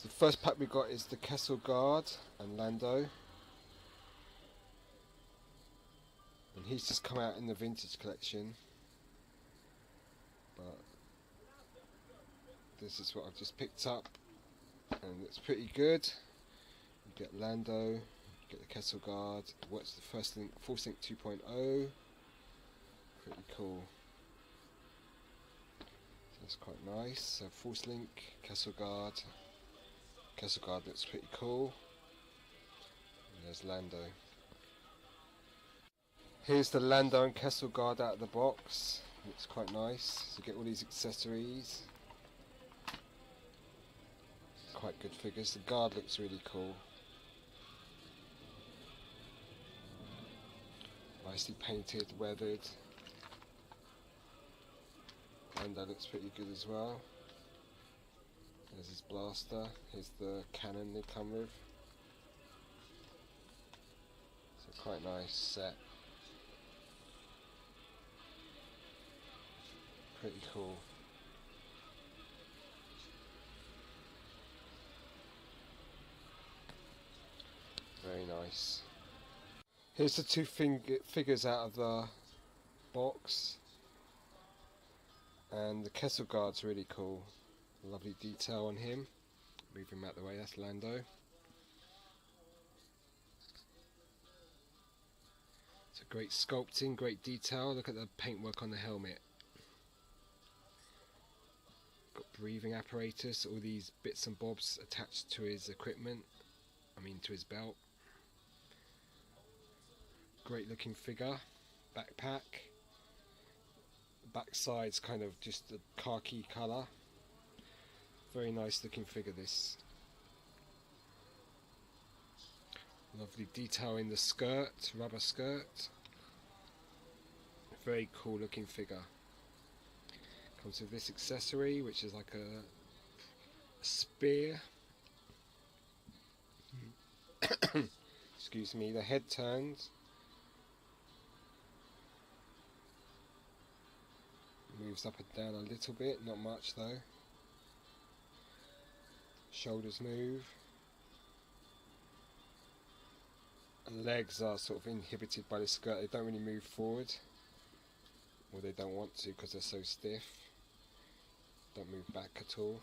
So the first pack we got is the Kessel Guard and Lando. And he's just come out in the vintage collection. But this is what I've just picked up. And it's pretty good. You get Lando, you get the Kessel Guard. It works the first link, Force Link 2.0. Pretty cool. So that's quite nice. So Force Link, Kessel Guard. Kessel Guard looks pretty cool. And there's Lando. Here's the Lando and Kessel Guard out of the box. Looks quite nice. So you get all these accessories. Quite good figures. The guard looks really cool. Nicely painted, weathered. And that looks pretty good as well. There's his blaster. Here's the cannon they come with. So quite nice set. Pretty cool. Very nice. Here's the two figures out of the box. And the Kessel Guard's really cool. Lovely detail on him. Move him out the way, that's Lando. It's a great sculpting, great detail. Look at the paintwork on the helmet. Got breathing apparatus, all these bits and bobs attached to his equipment. To his belt. Great looking figure. Backpack. Backside's kind of just a khaki colour. Very nice looking figure this. Lovely detail in the skirt, rubber skirt. Very cool looking figure. Comes with this accessory which is like a spear. Excuse me, the head turns. Moves up and down a little bit, not much though. Shoulders move. And legs are sort of inhibited by the skirt, they don't really move forward. Or they don't want to because they're so stiff. Don't move back at all.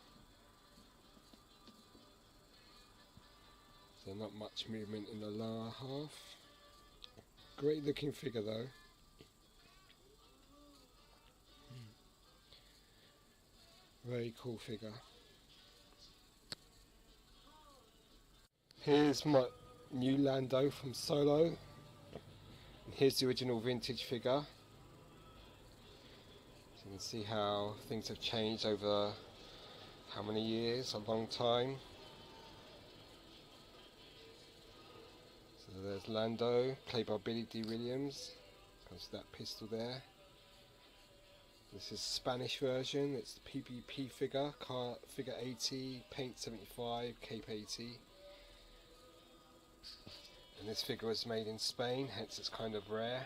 So not much movement in the lower half. Great looking figure though. Very cool figure. Here's my new Lando from Solo. And here's the original vintage figure. So you can see how things have changed over how many years, a long time. So there's Lando, played by Billy D. Williams. Comes with that pistol there. This is Spanish version, it's the PPP figure, figure 80, paint 75, cape 80. And this figure was made in Spain, hence it's kind of rare.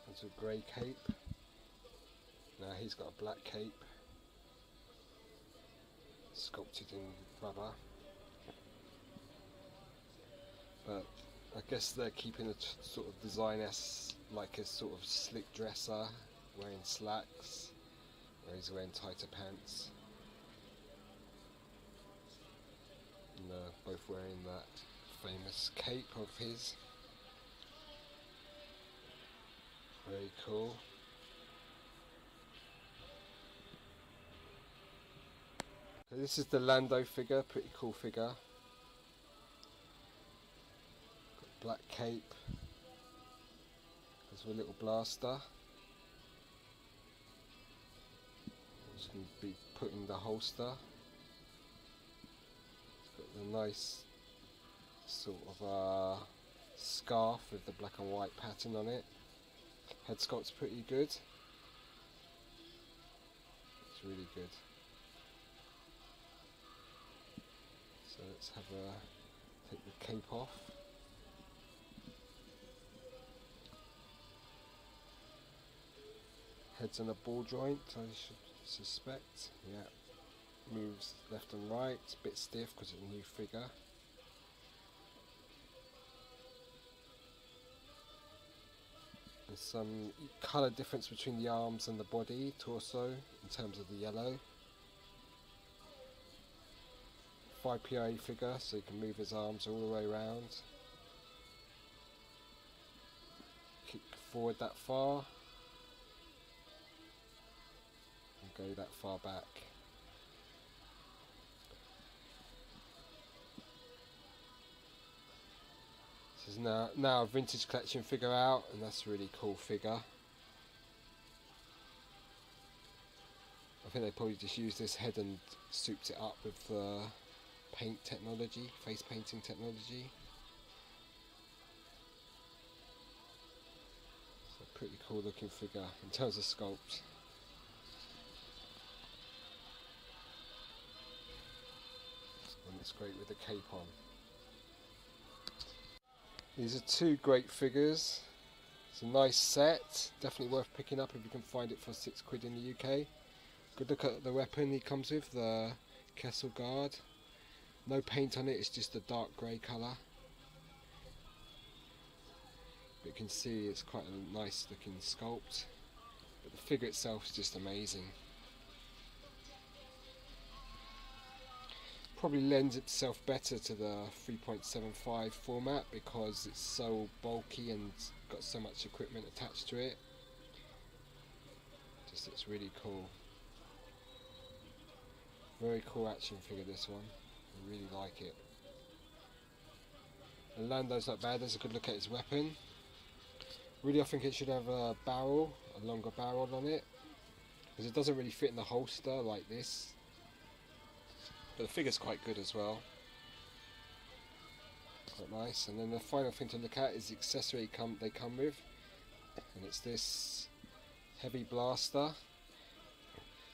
Comes with grey cape. Now he's got a black cape. Sculpted in rubber. But I guess they're keeping the sort of design as like a sort of slick dresser, wearing slacks, where he's wearing tighter pants. And they're both wearing that famous cape of his. Very cool. So this is the Lando figure, pretty cool figure. Black cape, there's a little blaster which can be put in the holster. It's got the nice sort of scarf with the black and white pattern on it. Head sculpt's pretty good. It's really good. So let's have take the cape off. Head's on a ball joint, I should suspect. Yeah. moves left and right. It's a bit stiff because it's a new figure. There's some colour difference between the arms and the body, torso, in terms of the yellow. 5PA figure, so you can move his arms all the way around. Kick forward that far. And go that far back. This is now a vintage collection figure out, and that's a really cool figure. I think they probably just used this head and souped it up with paint technology, face painting technology. It's a pretty cool looking figure in terms of sculpt. And it's great with the cape on. These are two great figures. It's a nice set, definitely worth picking up if you can find it for £6 in the UK. Good look at the weapon he comes with, the Kessel Guard. No paint on it, it's just a dark grey colour. But you can see it's quite a nice looking sculpt. But the figure itself is just amazing. Probably lends itself better to the 3.75 format because it's so bulky and got so much equipment attached to it. Just looks really cool. Very cool action figure, this one. I really like it. And Lando's not bad. There's a good look at his weapon. Really, I think it should have a barrel, a longer barrel on it, because it doesn't really fit in the holster like this. But the figure's quite good as well. Quite nice. And then the final thing to look at is the accessory they come with, and it's this heavy blaster.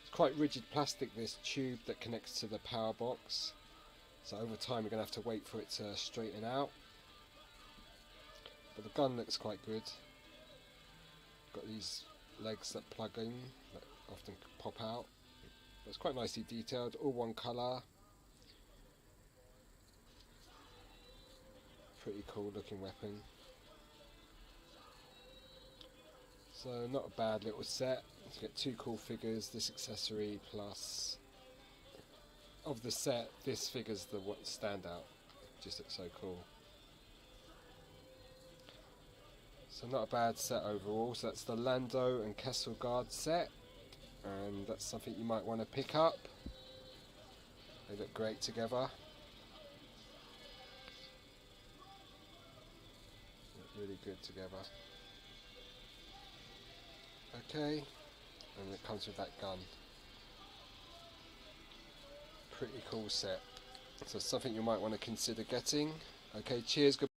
It's quite rigid plastic, this tube that connects to the power box. So over time you're going to have to wait for it to straighten out. But the gun looks quite good. Got these legs that plug in, that often pop out. But it's quite nicely detailed, all one colour. Pretty cool looking weapon. So not a bad little set. You get two cool figures, this accessory plus, of the set, this figure's the standout. Just looks so cool. So not a bad set overall. So that's the Lando and Kessel Guard set, and that's something you might want to pick up. They look great together. Look really good together. Okay, and it comes with that gun. Pretty cool set. So something you might want to consider getting. Okay, cheers. Goodbye.